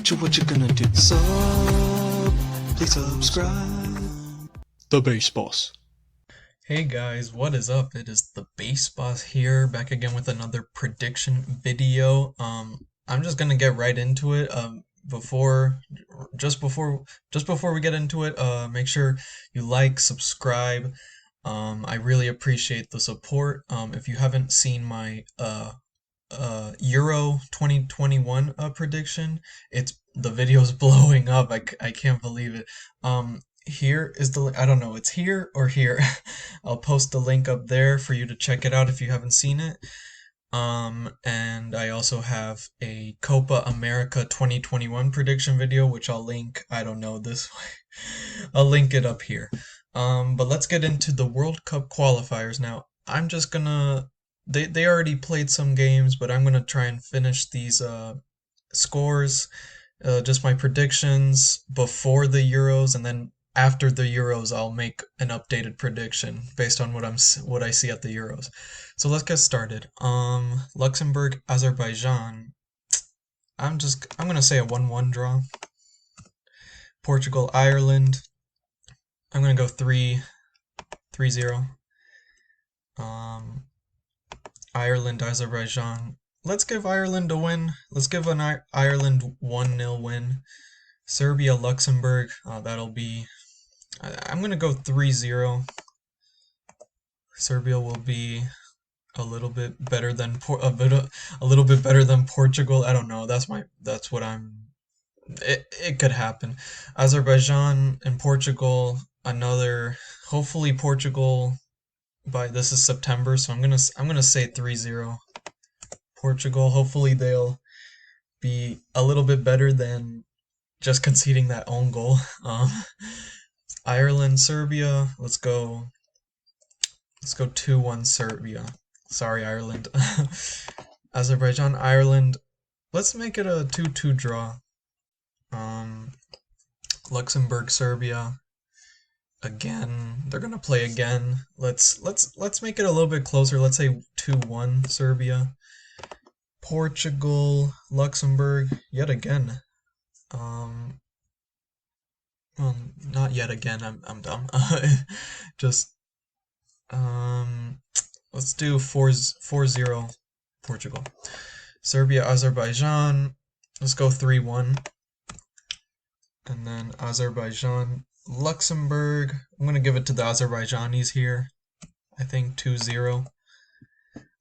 what you gonna do? Please subscribe. The Bass Boss. Hey guys, what is up? It is the Bass Boss here, back again with another prediction video. I'm just gonna get right into it. Before, just before we get into it, make sure you like, subscribe. I really appreciate the support. If you haven't seen my Euro 2021 prediction, the video's blowing up. I can't believe it. Here is the, I don't know, it's here or here. I'll post the link up there for you to check it out if you haven't seen it. And I also have a Copa America 2021 prediction video, which I'll link, I don't know, this way. I'll link it up here. But let's get into the World Cup qualifiers now. I'm just gonna, they already played some games, but I'm gonna try and finish these scores, just my predictions before the Euros, and then after the Euros I'll make an updated prediction based on what I see at the Euros. So let's get started. Luxembourg, Azerbaijan. I'm gonna say a 1-1 draw. Portugal, Ireland. I'm gonna go 3-0. Ireland, Azerbaijan. Let's give Ireland a win. Let's give an Ireland 1-0 win. Serbia, Luxembourg. That'll be. I'm gonna go 3-0. Serbia will be a little bit better than a little bit better than Portugal. I don't know. That's what I'm. It could happen. Azerbaijan and Portugal. Hopefully Portugal. This is September, so I'm gonna say 3-0. Portugal. Hopefully they'll be a little bit better than just conceding that own goal. Ireland, Serbia. Let's go 2-1 Serbia. Sorry, Ireland. Azerbaijan, Ireland. Let's make it a 2-2 draw. Luxembourg, Serbia. Again, they're gonna play again. Let's make it a little bit closer. Let's say 2-1 Serbia. Portugal, Luxembourg, yet again. Well, not yet again. I'm dumb. Just let's do 4-0 Portugal. Serbia, Azerbaijan. Let's go 3-1. And then Azerbaijan, Luxembourg. I'm gonna give it to the Azerbaijanis here. I think 2-0.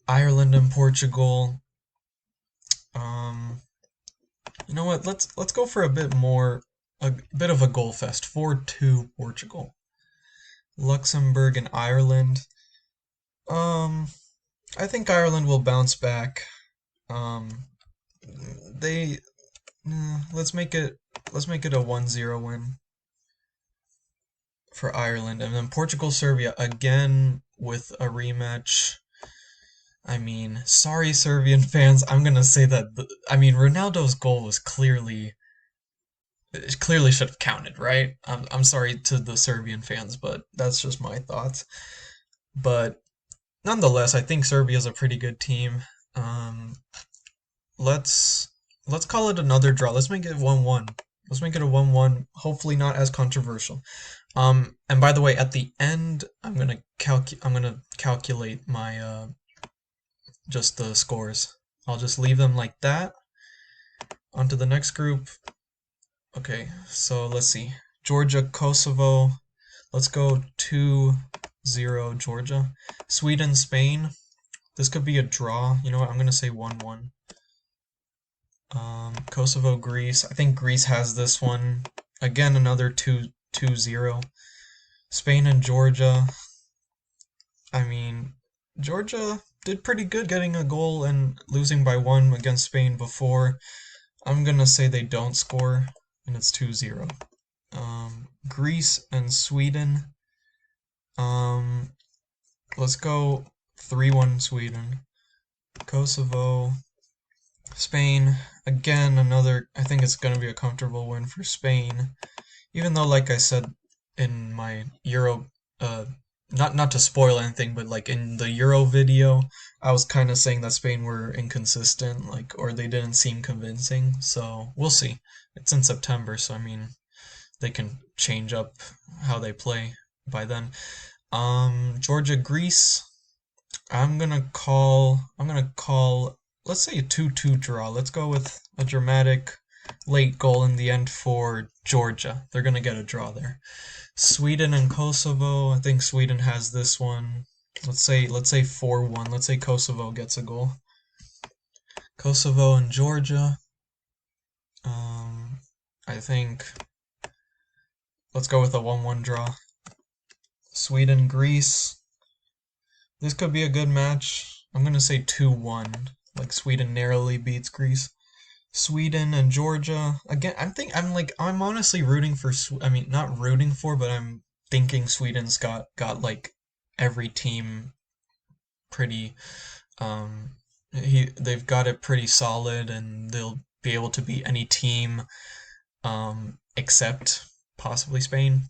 Ireland and Portugal. You know what? Let's go for a bit of a goal fest. 4-2 Portugal. Luxembourg and Ireland. I think Ireland will bounce back. Let's make it a 1-0 win for Ireland, and then Portugal, Serbia again with a rematch. I mean, sorry, Serbian fans. I'm gonna say that. Ronaldo's goal was clearly should have counted, right? I'm sorry to the Serbian fans, but that's just my thoughts. But nonetheless, I think Serbia's a pretty good team. Let's call it another draw. Let's make it 1-1. Let's make it a 1-1. Hopefully not as controversial. And by the way, at the end, I'm gonna calculate my just the scores. I'll just leave them like that. On to the next group. Okay, so let's see. Georgia, Kosovo. Let's go 2-0 Georgia. Sweden, Spain. This could be a draw. You know what? I'm gonna say 1-1. Kosovo, Greece. I think Greece has this one. Again, another 2-0. Spain and Georgia. I mean, Georgia did pretty good getting a goal and losing by 1 against Spain before. I'm gonna say they don't score, and it's 2-0. Greece and Sweden. Let's go 3-1 Sweden. Kosovo, Spain. Again, I think it's gonna be a comfortable win for Spain. Even though, like I said in my Euro not to spoil anything, but like in the Euro video, I was kind of saying that Spain were inconsistent, like, or they didn't seem convincing. So we'll see. It's in September, so I mean, they can change up how they play by then. Georgia, Greece. I'm gonna call, let's say a 2-2 draw. Let's go with a dramatic late goal in the end for Georgia. They're gonna get a draw there. Sweden and Kosovo. I think Sweden has this one. Let's say 4-1. Let's say Kosovo gets a goal. Kosovo and Georgia. I think let's go with a 1-1 draw. Sweden, Greece. This could be a good match. I'm gonna say 2-1. Like Sweden narrowly beats Greece. Sweden and Georgia. Again, I'm honestly rooting for I mean, not rooting for, but I'm thinking Sweden's got like every team pretty they've got it pretty solid, and they'll be able to beat any team except possibly Spain.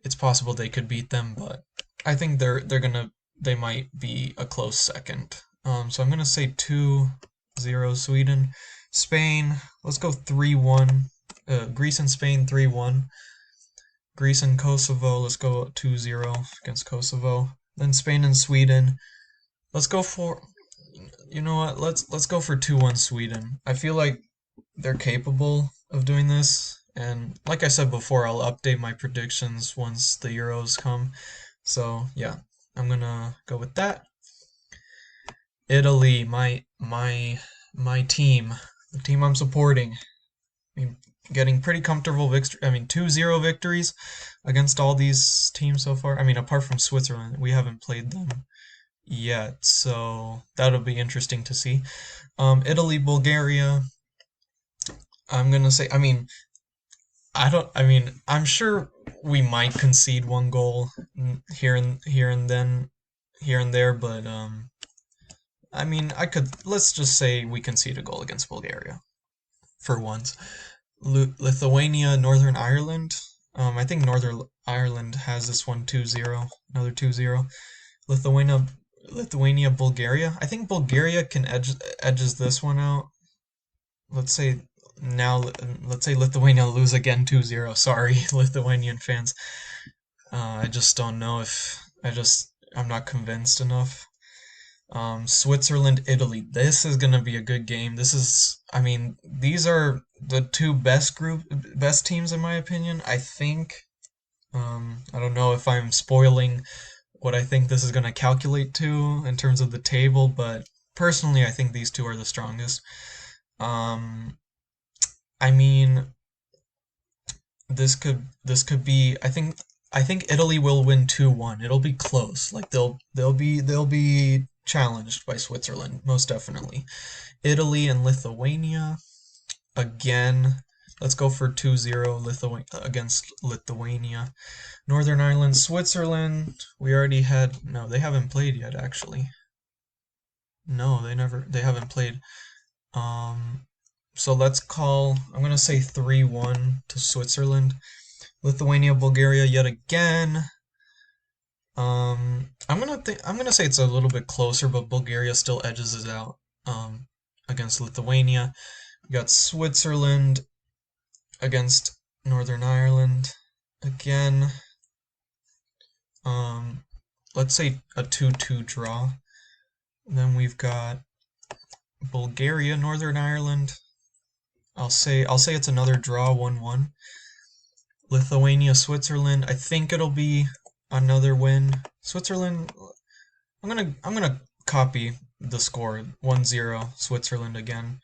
It's possible they could beat them, but I think they might be a close second. So I'm gonna say 2-0 Sweden. Spain, let's go 3-1. Greece and Spain 3-1. Greece and Kosovo, let's go 2-0 against Kosovo. Then Spain and Sweden. Let's go for, you know what? Let's go for 2-1 Sweden. I feel like they're capable of doing this, and like I said before, I'll update my predictions once the Euros come. So yeah, I'm gonna go with that. Italy, my team, the team I'm supporting. I mean, getting pretty comfortable victory. I mean, 2-0 victories against all these teams so far. I mean, apart from Switzerland, we haven't played them yet, so that'll be interesting to see. Italy, Bulgaria. I'm gonna say. I mean, I don't. I mean, I'm sure we might concede one goal here and there, but I mean, let's just say we concede a goal against Bulgaria for once. Lithuania, Northern Ireland. I think Northern Ireland has this one 2-0, another 2-0. Lithuania, Bulgaria. I think Bulgaria can edges this one out. Let's say let's say Lithuania lose again 2-0. Sorry, Lithuanian fans. I just don't know if I'm not convinced enough. Switzerland, Italy. This is gonna be a good game. I mean, these are the two best teams in my opinion. I think. I don't know if I'm spoiling what I think this is gonna calculate to in terms of the table, but personally, I think these two are the strongest. I mean, this could be. I think Italy will win 2-1. It'll be close. Like they'll be challenged by Switzerland, most definitely. Italy and Lithuania. Again, let's go for 2-0 against Lithuania. Northern Ireland, Switzerland. We already had. No, they haven't played yet, actually. No, they haven't played. So I'm gonna say 3-1 to Switzerland. Lithuania, Bulgaria yet again. I'm gonna say it's a little bit closer, but Bulgaria still edges it out against Lithuania. We got Switzerland against Northern Ireland again. Let's say a 2-2 draw. And then we've got Bulgaria, Northern Ireland. I'll say it's another draw, 1-1. Lithuania, Switzerland. I think it'll be another win. Switzerland. I'm gonna copy the score, 1-0 Switzerland again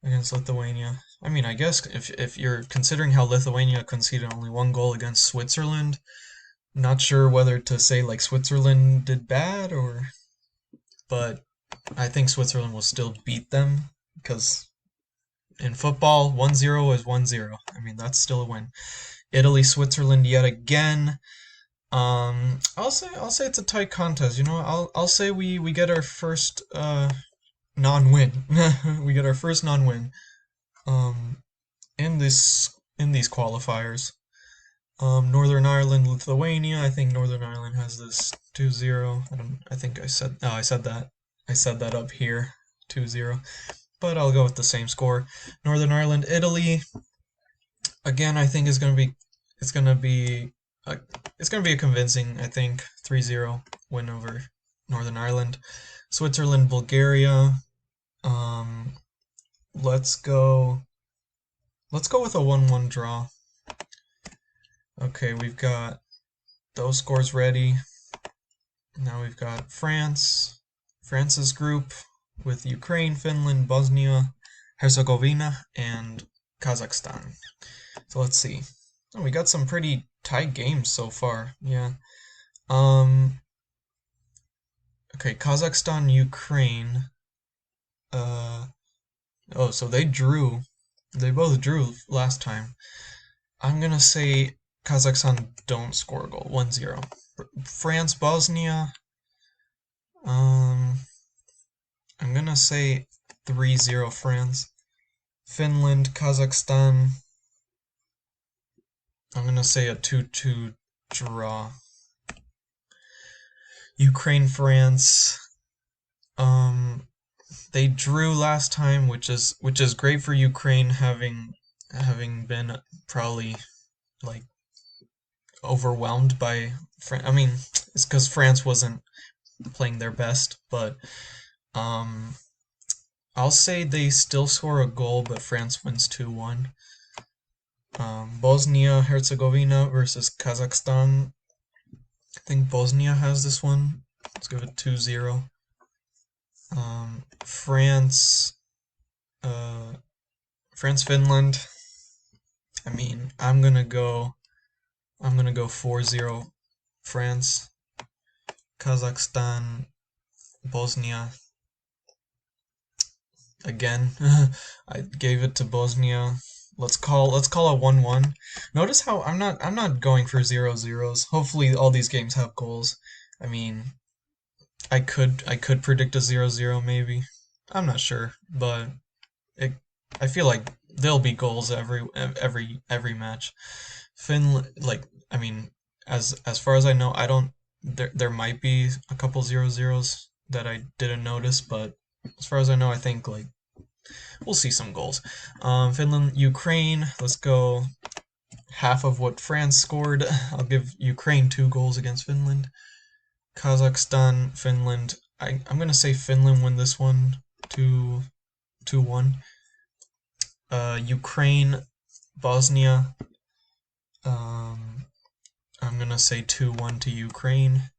against Lithuania. I mean, I guess if you're considering how Lithuania conceded only one goal against Switzerland, not sure whether to say like Switzerland did bad but I think Switzerland will still beat them because in football, 1-0 is 1-0. I mean, that's still a win. Italy, Switzerland yet again. I'll say it's a tight contest. You know, I'll say we get our first non-win. We get our first non-win in these qualifiers. Northern Ireland, Lithuania. I think Northern Ireland has this 2-0. I think I said, oh, I said that. I said that up here, 2-0. But I'll go with the same score. Northern Ireland, Italy. Again, I think it's gonna be, a, it's gonna be a convincing, I think, 3-0 win over Northern Ireland. Switzerland, Bulgaria. Um, let's go. Let's go with a 1-1 draw. Okay, we've got those scores ready. Now we've got France, France's group with Ukraine, Finland, Bosnia, Herzegovina, and Kazakhstan. So let's see. Oh, we got some pretty tight games so far. Yeah. Okay, Kazakhstan, Ukraine. Oh, so they drew. They both drew last time. I'm gonna say Kazakhstan don't score a goal. 1-0. France, Bosnia. I'm gonna say 3-0 France. Finland, Kazakhstan. I'm gonna say a 2-2 draw. Ukraine, France. They drew last time, which is great for Ukraine, having been probably like overwhelmed by I mean, it's because France wasn't playing their best, but I'll say they still score a goal, but France wins 2-1. Bosnia Herzegovina versus Kazakhstan. I think Bosnia has this one. Let's give it 2-0. France, Finland. I mean, I'm gonna go 4-0 France. Kazakhstan, Bosnia. Again, I gave it to Bosnia. Let's call a 1-1. Notice how I'm not going for 0-0s. Hopefully all these games have goals. I mean, I could predict a 0-0 maybe. I'm not sure, but I feel like there'll be goals every match. Finland, like, I mean, as far as I know, I don't there might be a couple 0-0s that I didn't notice, but as far as I know, I think like we'll see some goals. Finland, Ukraine. Let's go half of what France scored. I'll give Ukraine 2 goals against Finland. Kazakhstan, Finland. I'm gonna say Finland win this one 2-1. Ukraine, Bosnia. I'm gonna say 2-1 to Ukraine.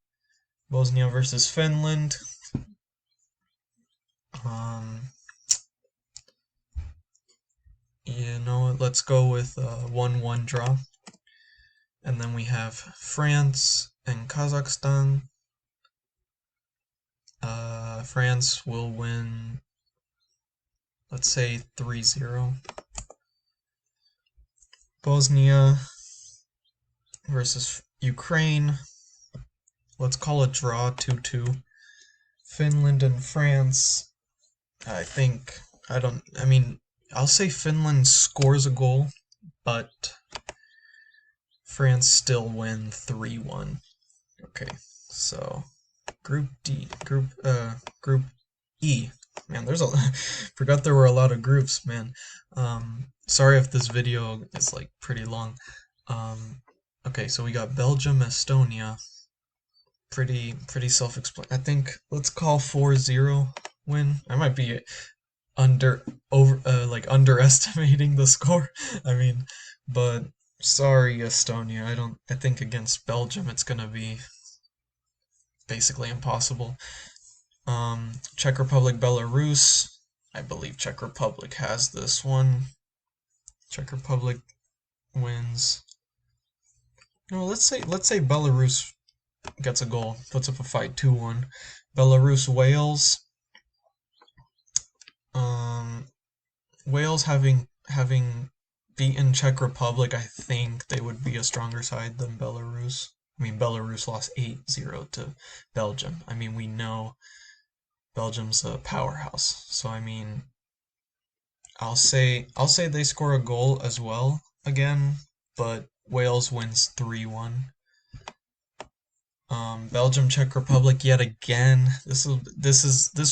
Bosnia versus Finland. You know what? Let's go with a 1-1 draw. And then we have France and Kazakhstan. France will win, let's say 3-0. Bosnia versus Ukraine. Let's call it draw 2-2. Finland and France. I mean, I'll say Finland scores a goal, but France still win 3-1. Okay, so Group E. Man, forgot there were a lot of groups, man. Sorry if this video is like pretty long. Okay, so we got Belgium, Estonia. Pretty self-explanatory. I think let's call 4-0 win. I might be underestimating the score. I mean, but sorry, Estonia. I think against Belgium it's gonna be basically impossible. Czech Republic, Belarus. I believe Czech Republic has this one. Czech Republic wins. No, let's say Belarus gets a goal, puts up a fight, 2-1. Belarus, Wales. Wales having beaten Czech Republic, I think they would be a stronger side than Belarus. I mean, Belarus lost 8-0 to Belgium. I mean, we know Belgium's a powerhouse. So I mean, I'll say they score a goal as well again, but Wales wins 3-1. Belgium, Czech Republic yet again. This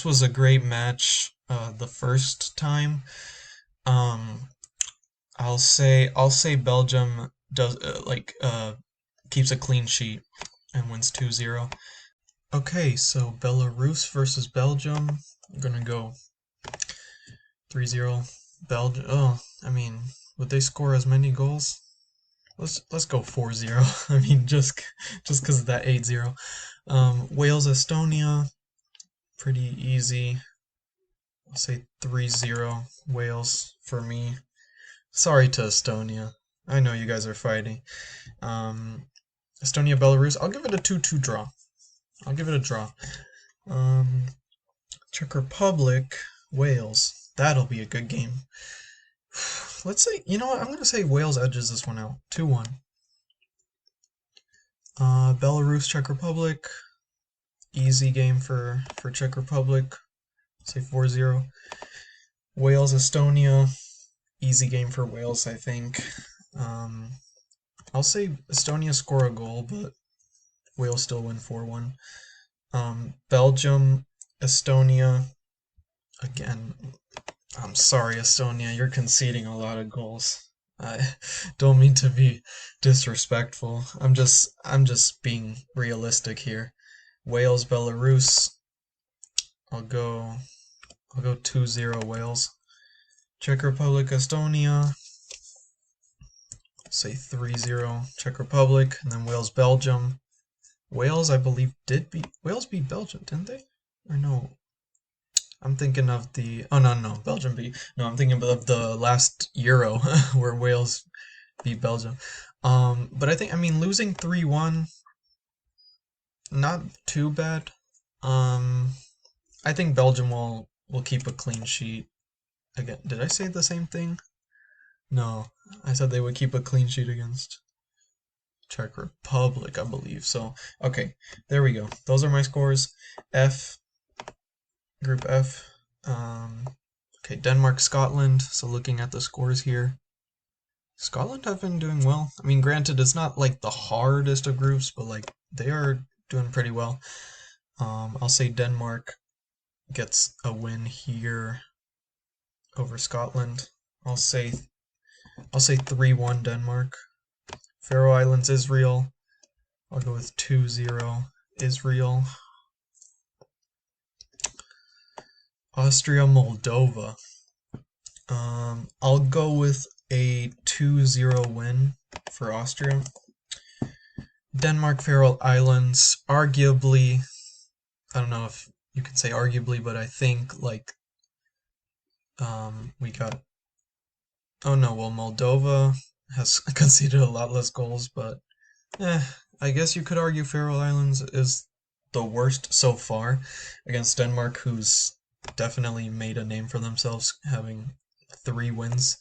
was a great match the first time. Um, I'll say Belgium does keeps a clean sheet and wins 2-0. Okay, so Belarus versus Belgium. I'm gonna go 3-0 Belgium. Oh, I mean, would they score as many goals? Let's go 4-0. I mean, just because of that 8-0. Wales, Estonia, pretty easy. I'll say 3-0 Wales for me. Sorry to Estonia. I know you guys are fighting. Estonia, Belarus. I'll give it a 2-2 draw. I'll give it a draw. Czech Republic, Wales. That'll be a good game. Let's say, you know what? I'm going to say Wales edges this one out. 2-1. Belarus, Czech Republic. Easy game for Czech Republic. Say 4-0. Wales, Estonia. Easy game for Wales, I think. I'll say Estonia score a goal, but Wales still win 4-1. Belgium, Estonia. Again, I'm sorry, Estonia, you're conceding a lot of goals. I don't mean to be disrespectful. I'm just being realistic here. Wales, Belarus. I'll go 2-0 Wales. Czech Republic, Estonia. Say 3-0 Czech Republic, and then Wales, Belgium. Wales, I believe, Wales beat Belgium, didn't they? Or no? I'm thinking of the, oh no, Belgium beat, no, I'm thinking of the last Euro where Wales beat Belgium. But I mean, losing 3-1, not too bad. I think Belgium will keep a clean sheet. Again, did I say the same thing? No, I said they would keep a clean sheet against Czech Republic, I believe. So, okay, there we go. Those are my scores. Group F. Okay, Denmark, Scotland. So looking at the scores here, Scotland have been doing well. I mean, granted, it's not like the hardest of groups, but like they are doing pretty well. I'll say Denmark gets a win here over Scotland. I'll say 3-1 Denmark. Faroe Islands, Israel. I'll go with 2-0 Israel. Austria, Moldova. I'll go with a 2-0 win for Austria. Denmark, Faroe Islands. Arguably, I don't know if you could say arguably, but I think like we got. Oh no, well, Moldova has conceded a lot less goals, but I guess you could argue Faroe Islands is the worst so far against Denmark, who's definitely made a name for themselves, having 3 wins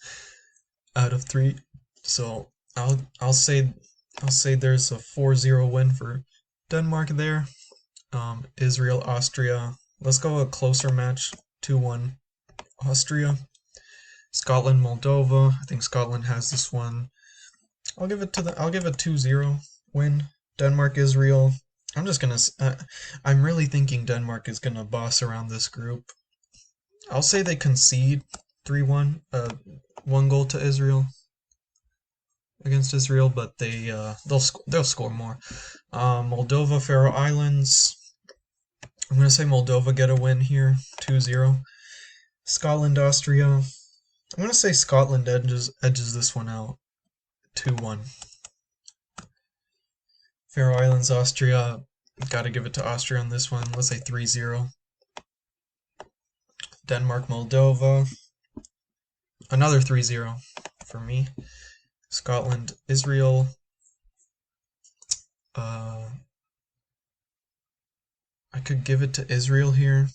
out of 3. So I'll say there's a 4-0 win for Denmark there. Israel, Austria. Let's go a closer match, 2-1 Austria. Scotland, Moldova. I think Scotland has this one. I'll give a 2-0 win. Denmark, Israel. I'm really thinking Denmark is gonna boss around this group. I'll say they concede 3-1, 1 goal to Israel against Israel, but they'll score more. Moldova, Faroe Islands. I'm gonna say Moldova get a win here, 2-0. Scotland, Austria. I'm gonna say Scotland edges this one out, 2-1. Faroe Islands, Austria. Gotta give it to Austria on this one. Let's say 3-0. Denmark, Moldova. Another 3-0 for me. Scotland, Israel. I could give it to Israel here.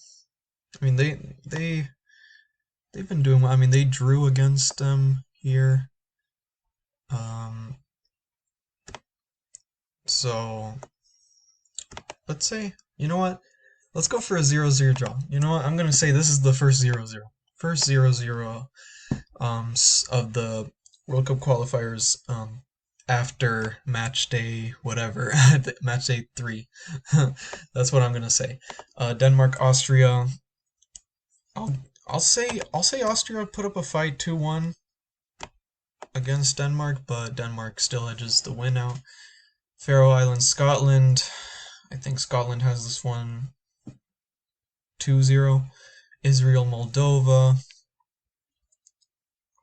I mean, they've been doing well. I mean, they drew against them here. So let's say, you know what? Let's go for a 0-0 draw. You know what? I'm gonna say this is the first 0-0. First 0-0 of the World Cup qualifiers after match day whatever, match day 3. That's what I'm gonna say. Denmark, Austria. I'll I'll say Austria put up a fight 2-1 against Denmark, but Denmark still edges the win out. Faroe Islands, Scotland. I think Scotland has this one 2-0. Israel, Moldova.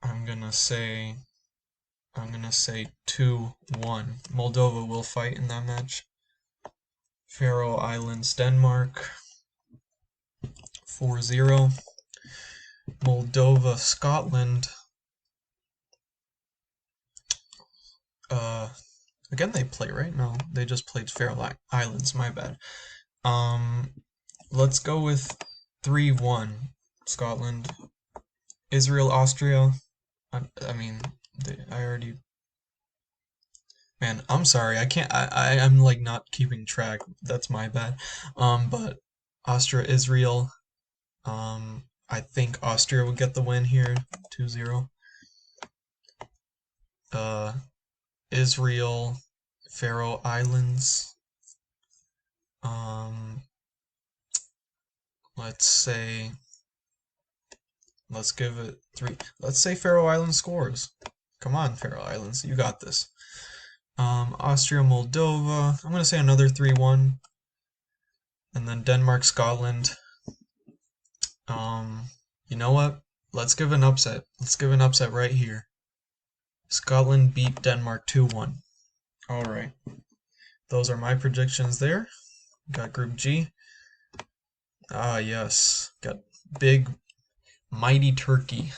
I'm gonna say 2-1. Moldova will fight in that match. Faroe Islands, Denmark 4-0. Moldova, Scotland. Again they play, right? No, they just played Faroe Islands, my bad. Let's go with 3-1 Scotland. Israel, Austria. I mean, I already. Man, I'm sorry. I can't. I'm like not keeping track. That's my bad. But Austria, Israel. I think Austria would get the win here, 2-0. Israel, Faroe Islands. Let's give it 3. Let's say Faroe Islands scores. Come on, Faroe Islands, you got this. Austria, Moldova. I'm gonna say another 3-1. And then Denmark, Scotland. You know what? Let's give an upset. Let's give an upset right here. Scotland beat Denmark 2-1. Alright. Those are my predictions there. Got Group G. Ah, yes. Got big, mighty Turkey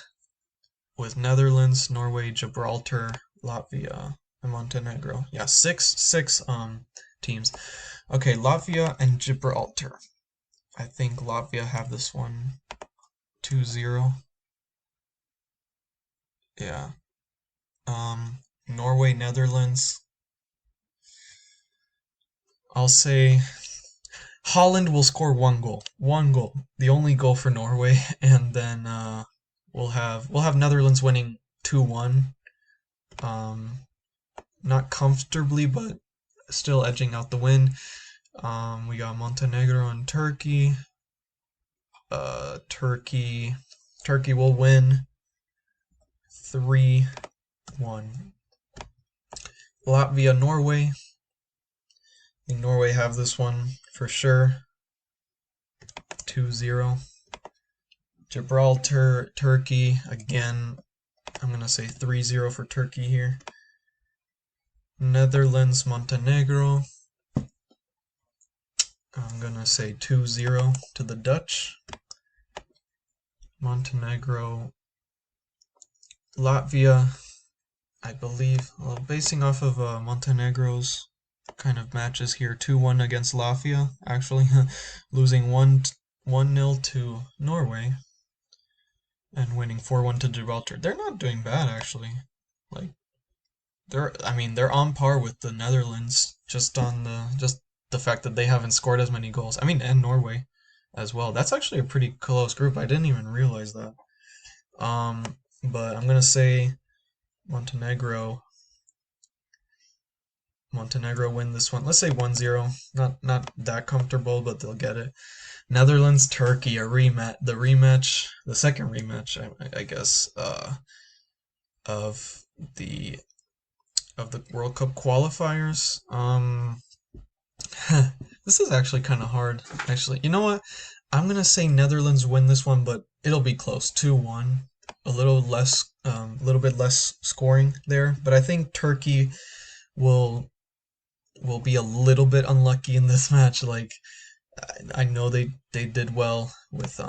with Netherlands, Norway, Gibraltar, Latvia, and Montenegro. Yeah, six teams. Okay, Latvia and Gibraltar. I think Latvia have this one 2-0. Yeah. Norway, Netherlands. I'll say Holland will score 1 goal. 1 goal. The only goal for Norway, and then we'll have Netherlands winning 2-1. Not comfortably, but still edging out the win. We got Montenegro and Turkey. Turkey will win 3-1. Latvia, Norway. I think Norway have this one for sure. 2-0. Gibraltar, Turkey. Again, I'm going to say 3-0 for Turkey here. Netherlands, Montenegro. I'm going to say 2-0 to the Dutch. Montenegro, Latvia. I believe, well, basing off of Montenegro's kind of matches here, 2-1 against Latvia, actually, losing 1-0 to Norway, and winning 4-1 to Gibraltar. They're not doing bad, actually. Like, they're on par with the Netherlands, just the fact that they haven't scored as many goals. I mean, and Norway as well. That's actually a pretty close group. I didn't even realize that. But I'm gonna say Montenegro win this one. Let's say 1-0. Not that comfortable, but they'll get it. Netherlands, Turkey, the second rematch, I guess, of the World Cup qualifiers. This is actually kind of hard. Actually, you know what? I'm gonna say Netherlands win this one, but it'll be close, 2-1. A little bit less scoring there, but I think Turkey will be a little bit unlucky in this match. Like, I know they did well with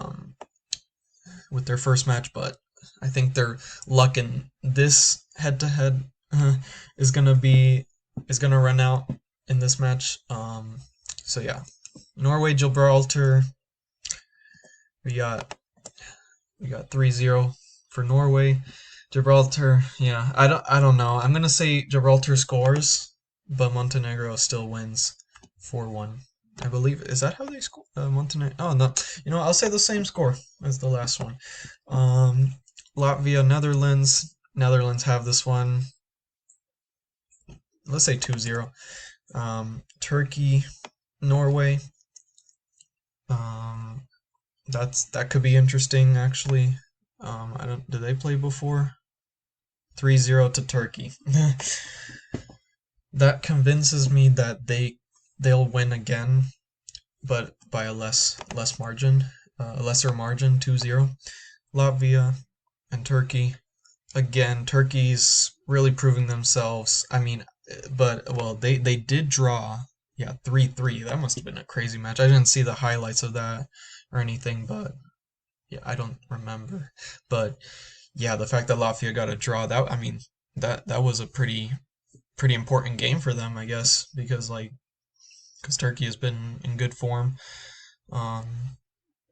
their first match, but I think their luck in this head-to-head is gonna run out in this match. So yeah, Norway, Gibraltar. We got 3-0 for Norway. Gibraltar, yeah, I don't know. I'm gonna say Gibraltar scores, but Montenegro still wins 4-1. I believe. Is that how they score? Montenegro. Oh no, you know, I'll say the same score as the last one. Latvia, Netherlands. Netherlands have this one let's say 2-0. Turkey, Norway. That could be interesting actually. I don't. Did they play before? 3-0 to Turkey. That convinces me that they'll win again, but by a less margin, a lesser margin, 2-0. Latvia and Turkey. Again, Turkey's really proving themselves. I mean, but well, they did draw. Yeah, 3-3. That must have been a crazy match. I didn't see the highlights of that or anything, but yeah, I don't remember. But yeah, the fact that Latvia got a draw, that I mean, that was a pretty important game for them, I guess, because Turkey has been in good form. Um,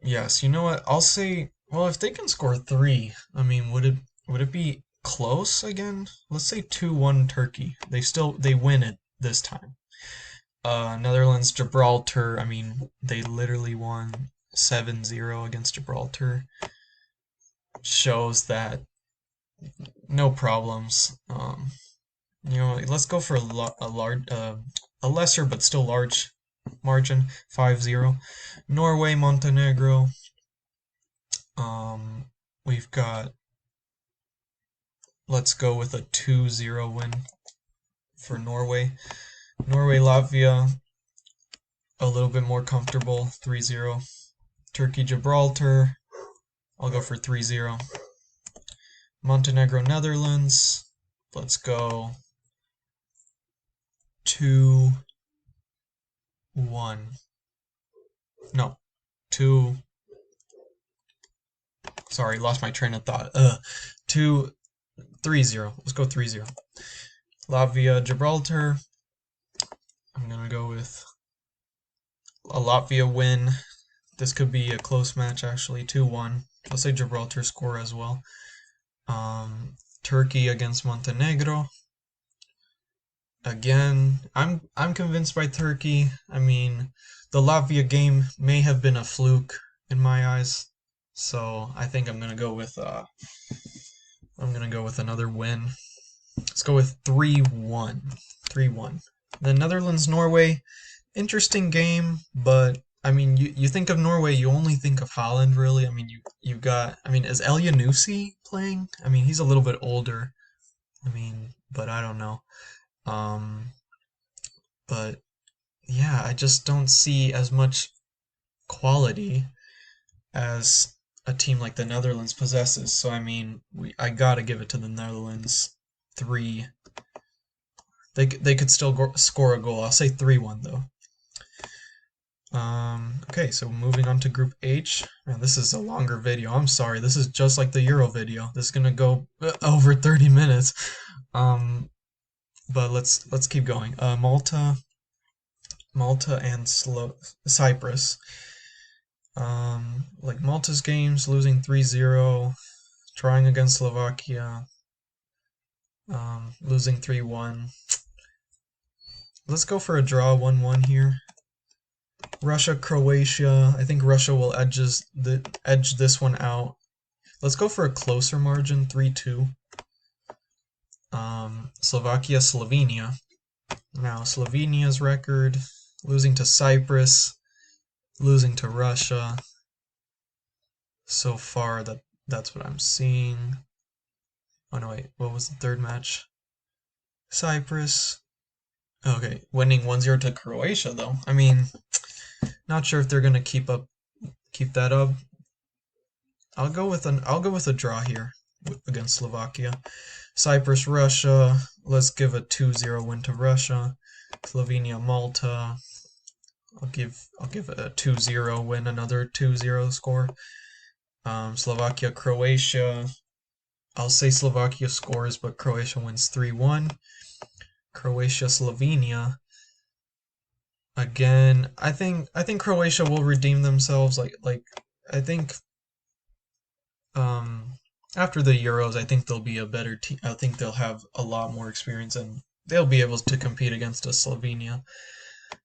yes, you know what? I'll say, well, if they can score three, I mean, would it be close again? Let's say 2-1 Turkey. They win it this time. Netherlands, Gibraltar, I mean, they literally won 7-0 against Gibraltar. Shows that no problems. Let's go for a lesser but still large margin, 5-0. Norway, Montenegro. We've got. Let's go with a 2-0 win for Norway. Norway, Latvia, a little bit more comfortable, 3-0. Turkey, Gibraltar, I'll go for 3-0. Montenegro, Netherlands, let's go 2-1. No, 2. Sorry, lost my train of thought. 3-0. Let's go 3-0. Latvia, Gibraltar. I'm gonna go with a Latvia win. This could be a close match actually, 2-1. I'll say Gibraltar score as well. Turkey against Montenegro. Again, I'm convinced by Turkey. I mean, the Latvia game may have been a fluke in my eyes, so I think I'm gonna go with another win. Let's go with 3-1. 3-1. The Netherlands Norway, interesting game, but I mean, you think of Norway, you only think of Holland, really. I mean, you've got. I mean, is Elyounoussi playing? I mean, he's a little bit older. I mean, but I don't know. But yeah, I just don't see as much quality as a team like the Netherlands possesses. So I mean, I gotta give it to the Netherlands. 3. They could still score a goal. I'll say 3-1 though. Okay, so moving on to Group H. Man, this is a longer video. I'm sorry. This is just like the Euro video. This is gonna go over 30 minutes. But let's keep going. Malta and Cyprus. Like Malta's games, losing 3-0, trying against Slovakia, losing 3-1. Let's go for a draw, 1-1 here. Russia, Croatia. I think Russia will edge this one out. Let's go for a closer margin, 3-2. Slovakia, Slovenia. Now, Slovenia's record, losing to Cyprus, losing to Russia. So far, that's what I'm seeing. Oh no, wait, what was the third match? Cyprus. Okay, winning 1-0 to Croatia though. I mean, not sure if they're gonna keep that up. I'll go with a draw here against Slovakia. Cyprus, Russia. Let's give a 2-0 win to Russia. Slovenia, Malta. I'll give it a 2-0 win, another 2-0 score. Slovakia, Croatia. I'll say Slovakia scores, but Croatia wins 3-1. Croatia, Slovenia. Again, I think Croatia will redeem themselves. Like I think after the Euros, I think they'll be a better team. I think they'll have a lot more experience and they'll be able to compete against a Slovenia,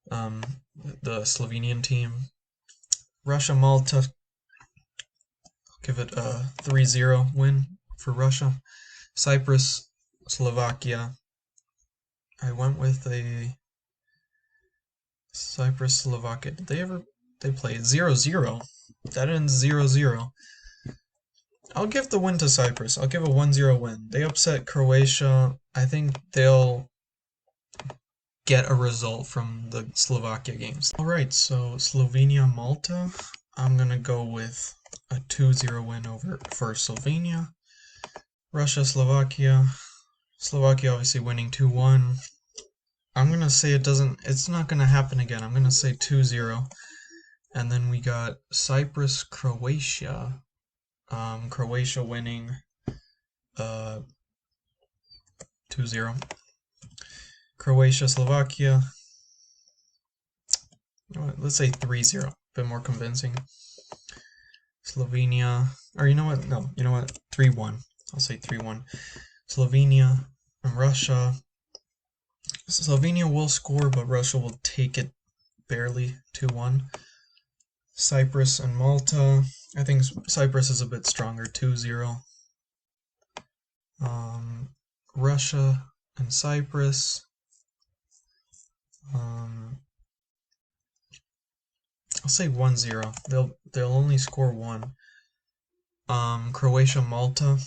the Slovenian team. Russia, Malta. I'll give it a 3-0 win for Russia. Cyprus, Slovakia. I went with a Cyprus, Slovakia. Did they played 0-0? That ends 0-0. I'll give the win to Cyprus. I'll give a 1-0 win. They upset Croatia. I think they'll get a result from the Slovakia games. Alright, so Slovenia, Malta. I'm gonna go with a 2-0 win over for Slovenia. Russia, Slovakia. Slovakia obviously winning 2-1. I'm gonna say it's not gonna happen again. I'm gonna say 2-0. And then we got Cyprus, Croatia. Croatia winning 2-0. Croatia, Slovakia. You know what, let's say 3-0. A bit more convincing. Slovenia, or you know what? No, you know what? 3-1. I'll say 3-1. Slovenia and Russia. Slovenia will score, but Russia will take it barely. 2-1. Cyprus and Malta. I think Cyprus is a bit stronger. 2-0. Russia and Cyprus. I'll say 1-0. They'll only score 1. Croatia, Malta.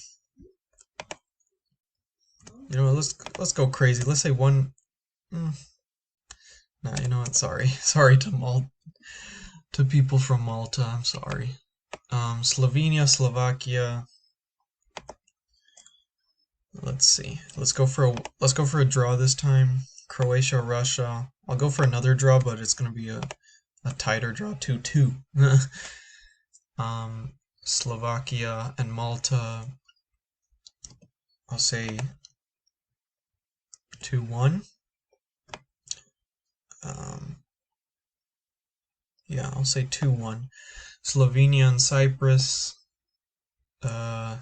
You know what, let's go crazy. Let's say 1. Nah, you know what? Sorry. Sorry to people from Malta. I'm sorry. Slovenia, Slovakia. Let's see. Let's go for a draw this time. Croatia, Russia. I'll go for another draw, but it's gonna be a tighter draw, 2-2. Slovakia and Malta. I'll say 2-1. Yeah, I'll say 2-1. Slovenia and Cyprus. I'll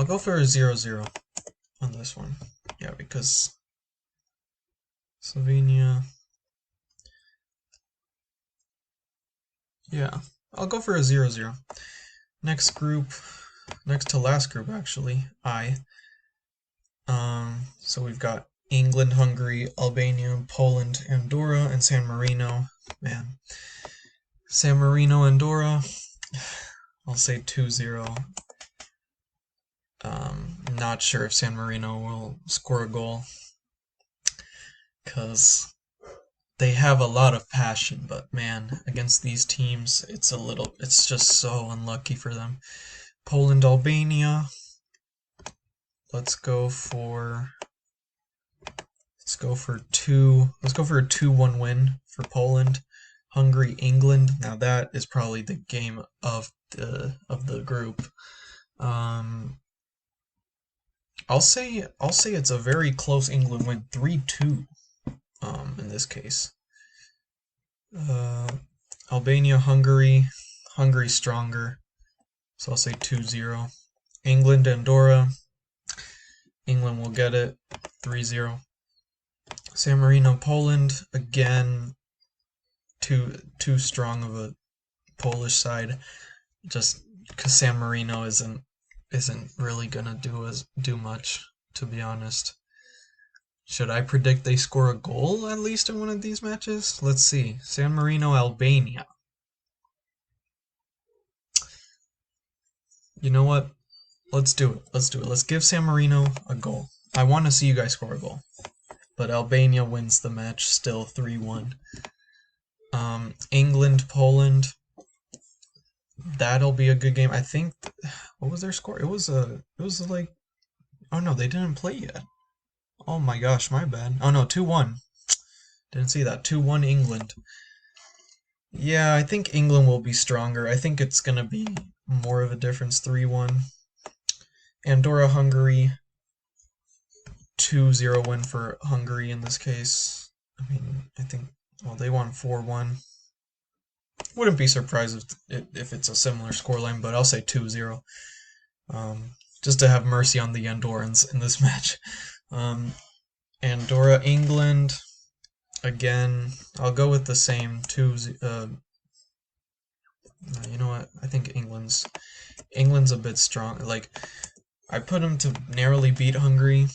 go for a 0-0 on this one. Yeah, because Slovenia. Yeah, I'll go for a 0-0. Next to last group actually, I. So we've got England, Hungary, Albania, Poland, Andorra, and San Marino. Man, San Marino, Andorra. I'll say 2-0. Not sure if San Marino will score a goal, because they have a lot of passion, but man, against these teams, it's just so unlucky for them. Poland, Albania. Let's go for a 2-1 win for Poland. Hungary, England. Now that is probably the game of the group. I'll say it's a very close England win, 3-2. In this case. Albania, Hungary. Hungary's stronger, so I'll say 2-0. England, Andorra. England will get it, 3-0. San Marino, Poland. Again, too strong of a Polish side, just because San Marino isn't really gonna do much, to be honest. Should I predict they score a goal at least in one of these matches? Let's see. San Marino, Albania. You know what? Let's do it. Let's give San Marino a goal. I want to see you guys score a goal. But Albania wins the match still 3-1. England, Poland. That'll be a good game. I think, what was their score? It was like, oh no, they didn't play yet. Oh my gosh, my bad. Oh no, 2-1. Didn't see that. 2-1 England. Yeah, I think England will be stronger. I think it's going to be more of a difference, 3-1. Andorra, Hungary. 2-0 win for Hungary in this case. I mean, I think, well, they won 4-1. Wouldn't be surprised if it's a similar scoreline, but I'll say 2-0. Just to have mercy on the Andorrans in this match. Andorra, England. Again, I'll go with the same 2-0. You know what? I think England's a bit strong. Like, I put them to narrowly beat Hungary.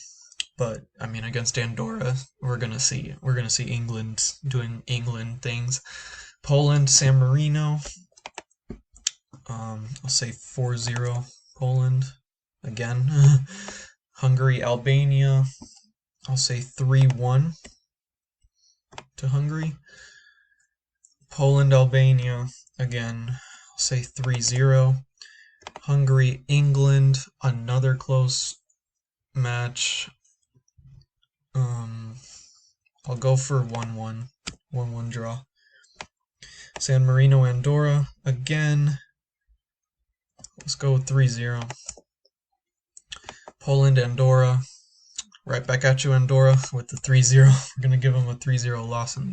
but I mean against Andorra, we're gonna see England doing England things. Poland, San Marino. I'll say 4-0 Poland again. Hungary, Albania. I'll say 3-1 to Hungary. Poland, Albania again. I'll say 3-0. Hungary, England, another close match. I'll go for 1-1. 1-1 draw. San Marino, Andorra again. Let's go 3-0. Poland, Andorra. Right back at you, Andorra, with the 3-0. We're gonna give them a 3-0 loss in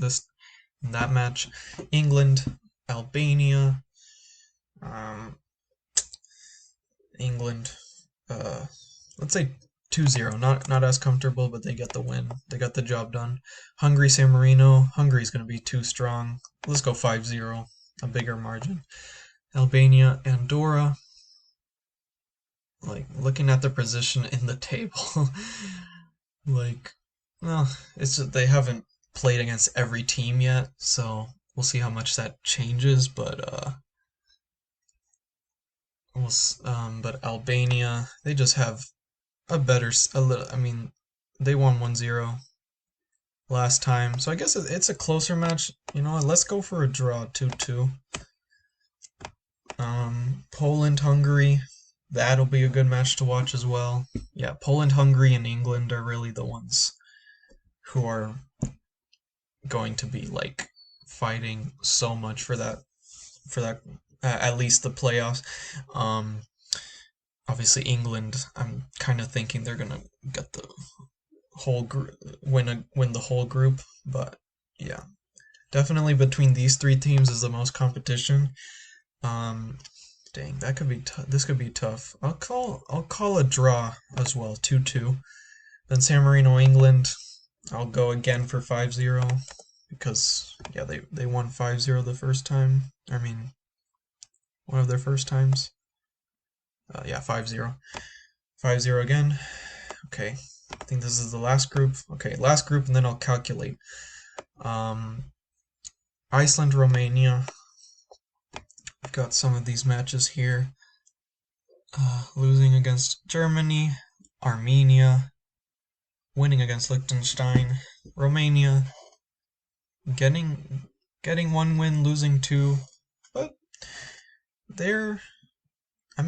that match. England, Albania. England. Let's say 2-0. Not as comfortable, but they get the win. They got the job done. Hungary, San Marino. Hungary's gonna be too strong. Let's go 5-0. A bigger margin. Albania, Andorra. Like, looking at their position in the table, like, well, it's just they haven't played against every team yet, so we'll see how much that changes, but but Albania, they just have I mean, they won 1-0 last time, so I guess it's a closer match. You know what, let's go for a draw, 2-2. Poland, Hungary. That'll be a good match to watch as well. Yeah, Poland, Hungary, and England are really the ones who are going to be like fighting so much for that at least the playoffs. Obviously England, I'm kind of thinking they're gonna get the whole group, win the whole group, but yeah, definitely between these three teams is the most competition. Dang, that could be this could be tough. I'll call a draw as well, 2-2. Then San Marino, England. I'll go again for 5-0 because yeah, they won 5-0 the first time. I mean, one of their first times. Yeah, 5-0. 5-0 again. Okay. I think this is the last group. Okay, last group, and then I'll calculate. Iceland, Romania. I've got some of these matches here. Losing against Germany, Armenia, winning against Liechtenstein, Romania, getting one win, losing two, but they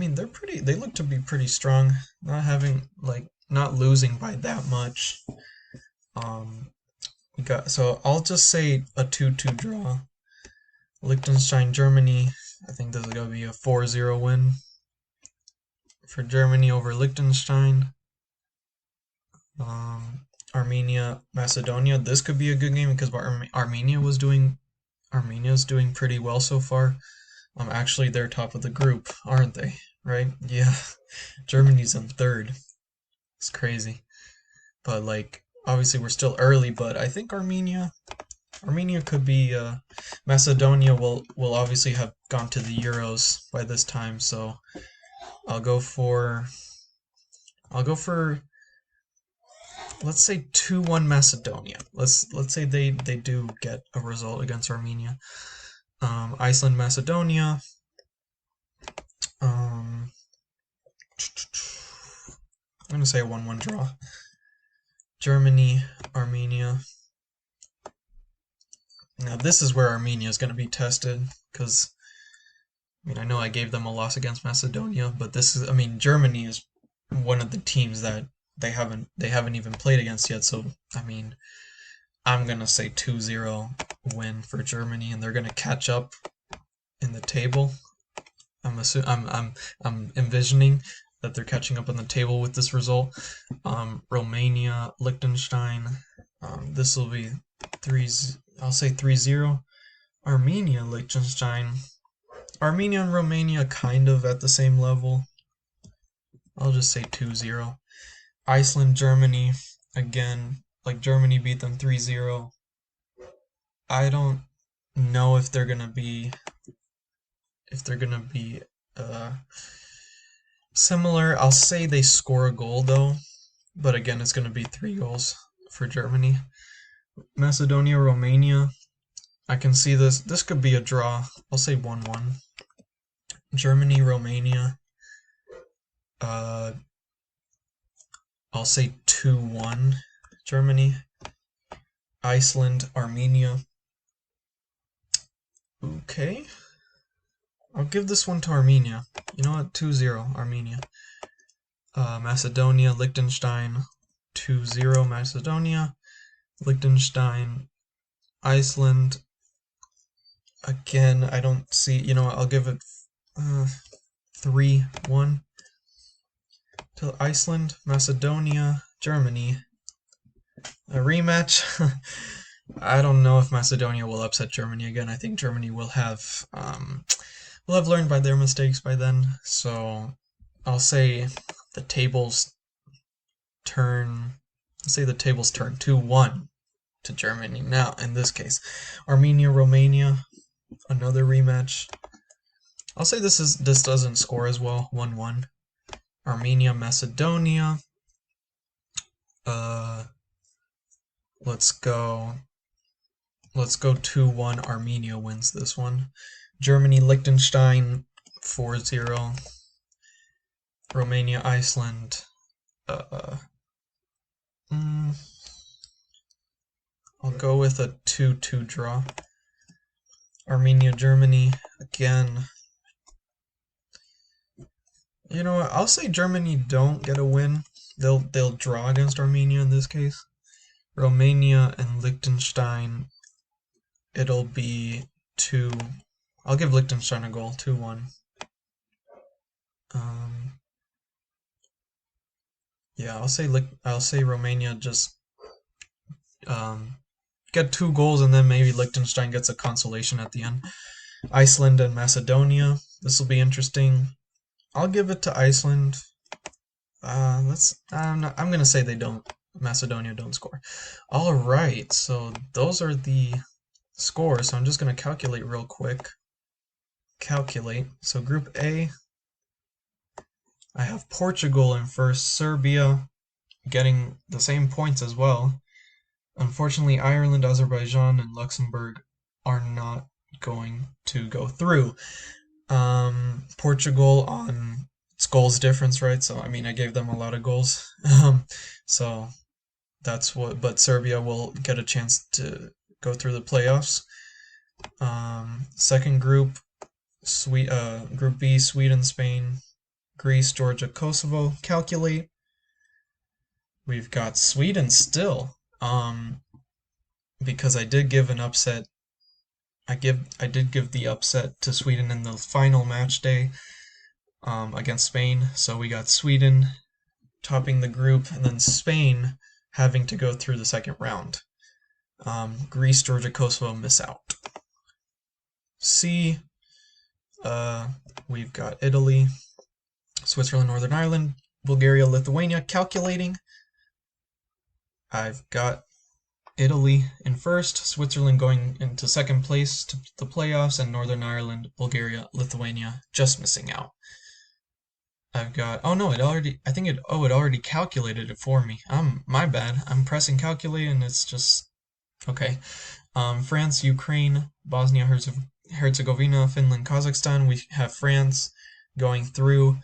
look to be pretty strong, not losing by that much. So I'll just say a 2-2 draw. Liechtenstein, Germany. I think this is going to be a 4-0 win for Germany over Liechtenstein. Armenia, Macedonia. This could be a good game because Armenia's doing pretty well so far. Actually, they're top of the group, aren't they? Right? Yeah. Germany's in third. It's crazy. But like, obviously we're still early, but I think Armenia could be. Macedonia will obviously have gone to the Euros by this time, so I'll go for let's say 2-1 Macedonia. Let's say they do get a result against Armenia. Iceland, Macedonia. I'm gonna say a 1-1 draw. Germany, Armenia. Now this is where Armenia is going to be tested, because I mean, I know I gave them a loss against Macedonia, but Germany is one of the teams that they haven't even played against yet. So I mean, I'm gonna say 2-0 win for Germany, and they're gonna catch up in the table. I'm envisioning that they're catching up on the table with this result. Romania, Liechtenstein. This will be I'll say 3-0. Armenia, Liechtenstein. Armenia and Romania kind of at the same level. I'll just say 2-0. Iceland, Germany. Again, like Germany beat them 3-0. I don't know if they're gonna be similar. I'll say they score a goal though. but again, it's going to be 3 goals for Germany. Macedonia, Romania. I can see this. This could be a draw. I'll say 1-1. Germany, Romania. I'll say 2-1. Germany. Iceland, Armenia. Okay. I'll give this one to Armenia. You know what? 2-0, Armenia. Macedonia, Liechtenstein. 2-0, Macedonia. Liechtenstein, Iceland. Again, I don't see. You know what? I'll give it 3-1 to Iceland, Macedonia, Germany. A rematch. I don't know if Macedonia will upset Germany again. I think Germany will have learned by their mistakes by then. So I'll say the tables turn. I'll say the tables turn 2-1 to Germany. Now, in this case, Armenia, Romania, another rematch. I'll say this doesn't score as well. 1-1. Armenia, Macedonia. Let's go 2-1. Armenia wins this one. Germany, Liechtenstein, 4-0. Romania, Iceland. I'll go with a 2-2 draw. Armenia, Germany, again. You know what? I'll say Germany don't get a win. They'll draw against Armenia in this case. Romania and Liechtenstein, it'll be 2. I'll give Liechtenstein a goal, 2-1. Yeah, I'll say Romania just get 2 goals and then maybe Liechtenstein gets a consolation at the end. Iceland and Macedonia. This will be interesting. I'll give it to Iceland. I'm gonna say they don't. Macedonia don't score. All right, so those are the scores. So I'm just gonna calculate real quick. So Group A, I have Portugal in first, Serbia getting the same points as well. Unfortunately, Ireland, Azerbaijan, and Luxembourg are not going to go through. Portugal on its goals difference, right? So I mean, I gave them a lot of goals. So that's what. But Serbia will get a chance to go through the playoffs. Second group, Group B, Sweden, Spain, Greece, Georgia, Kosovo. Calculate. We've got Sweden still. Because I did give an upset. I did give the upset to Sweden in the final match day against Spain. So we got Sweden topping the group, and then Spain having to go through the second round. Greece, Georgia, Kosovo miss out. C, we've got Italy, Switzerland, Northern Ireland, Bulgaria, Lithuania. Calculating. I've got Italy in first, Switzerland going into second place to the playoffs, and Northern Ireland, Bulgaria, Lithuania just missing out. I've got, oh no, it already calculated it for me. My bad. I'm pressing calculate and it's just, okay. France, Ukraine, Bosnia, Herzegovina, Finland, Kazakhstan. We have France going through.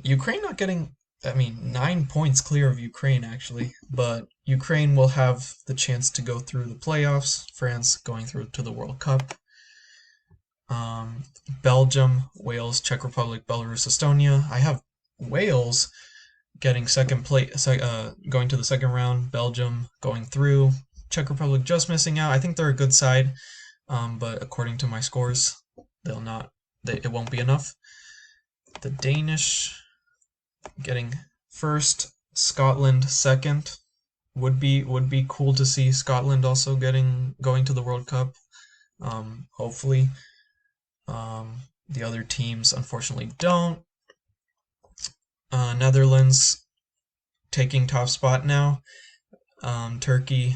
Ukraine not getting, 9 points clear of Ukraine actually, but Ukraine will have the chance to go through the playoffs. France going through to the World Cup. Belgium, Wales, Czech Republic, Belarus, Estonia. I have Wales getting second place, going to the second round. Belgium going through. Czech Republic just missing out. I think they're a good side, but according to my scores, it won't be enough. The Danish getting first, Scotland second. Would be cool to see Scotland also going to the World Cup. Hopefully. The other teams unfortunately don't. Netherlands taking top spot now. Turkey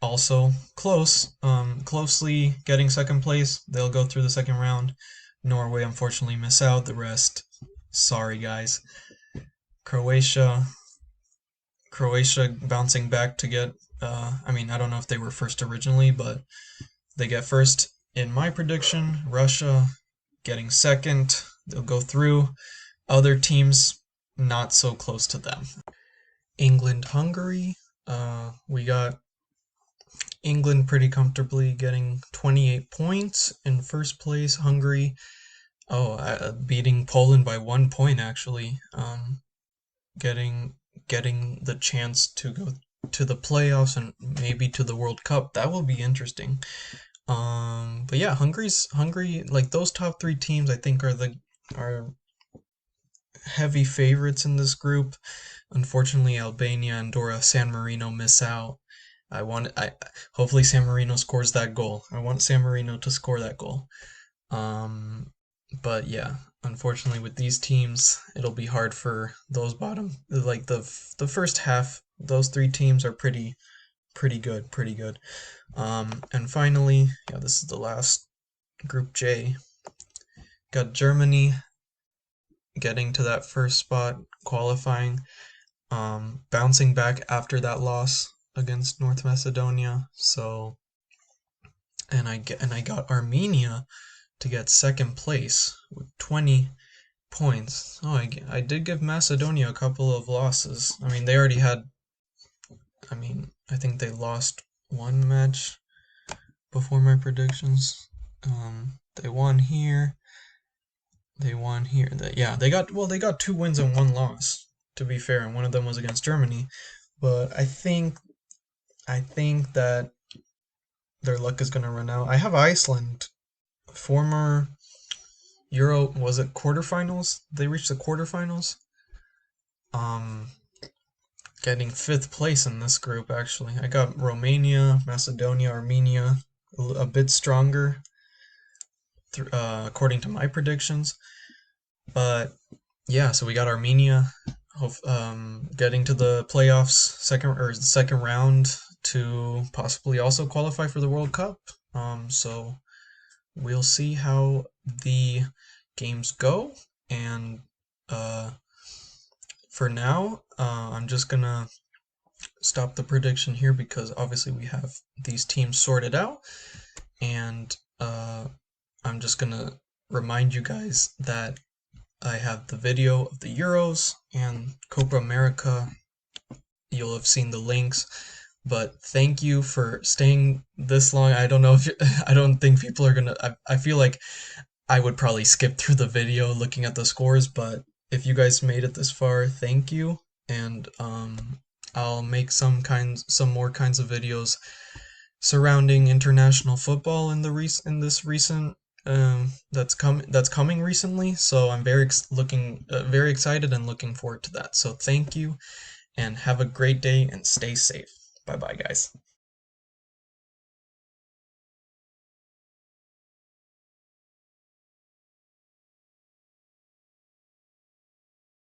also closely getting second place. They'll go through the second round. Norway unfortunately miss out. The rest, sorry guys. Croatia Croatia bouncing back to get, I mean, I don't know if they were first originally, but they get first in my prediction. Russia getting second. They'll go through. Other teams not so close to them. England, Hungary. We got England pretty comfortably getting 28 points in first place. Hungary, beating Poland by 1 point actually. Getting the chance to go to the playoffs and maybe to the World Cup. That will be interesting. But yeah, Hungary, like those top three teams, I think are heavy favorites in this group. Unfortunately, Albania, Andorra, San Marino miss out. I hopefully San Marino scores that goal. I want San Marino to score that goal. But yeah, unfortunately with these teams, it'll be hard for those bottom, like the first half. Those three teams are pretty good. And finally, yeah, this is the last Group J. Got Germany getting to that first spot, qualifying, bouncing back after that loss against North Macedonia. So, and I got Armenia to get second place with 20 points. Oh, I did give Macedonia a couple of losses. I mean, they already had. I mean, I think they lost one match before my predictions. They won here. They won here. Yeah, they got 2 wins and 1 loss, to be fair, and one of them was against Germany. But I think that their luck is gonna run out. I have Iceland, former Euro, was it quarterfinals? They reached the quarterfinals. Um, Getting fifth place in this group actually. I got Romania, Macedonia, Armenia a bit stronger, according to my predictions. But yeah, so we got Armenia getting to the playoffs, second round to possibly also qualify for the World Cup. So we'll see how the games go, and for now, I'm just gonna stop the prediction here because obviously we have these teams sorted out, and I'm just gonna remind you guys that I have the video of the Euros and Copa America. You'll have seen the links, but thank you for staying this long. I don't know if I don't think people are gonna. I feel like I would probably skip through the video looking at the scores, but if you guys made it this far, thank you, and I'll make some more kinds of videos surrounding international football in this recent that's coming recently. So I'm very excited and looking forward to that. So thank you, and have a great day and stay safe. Bye bye, guys.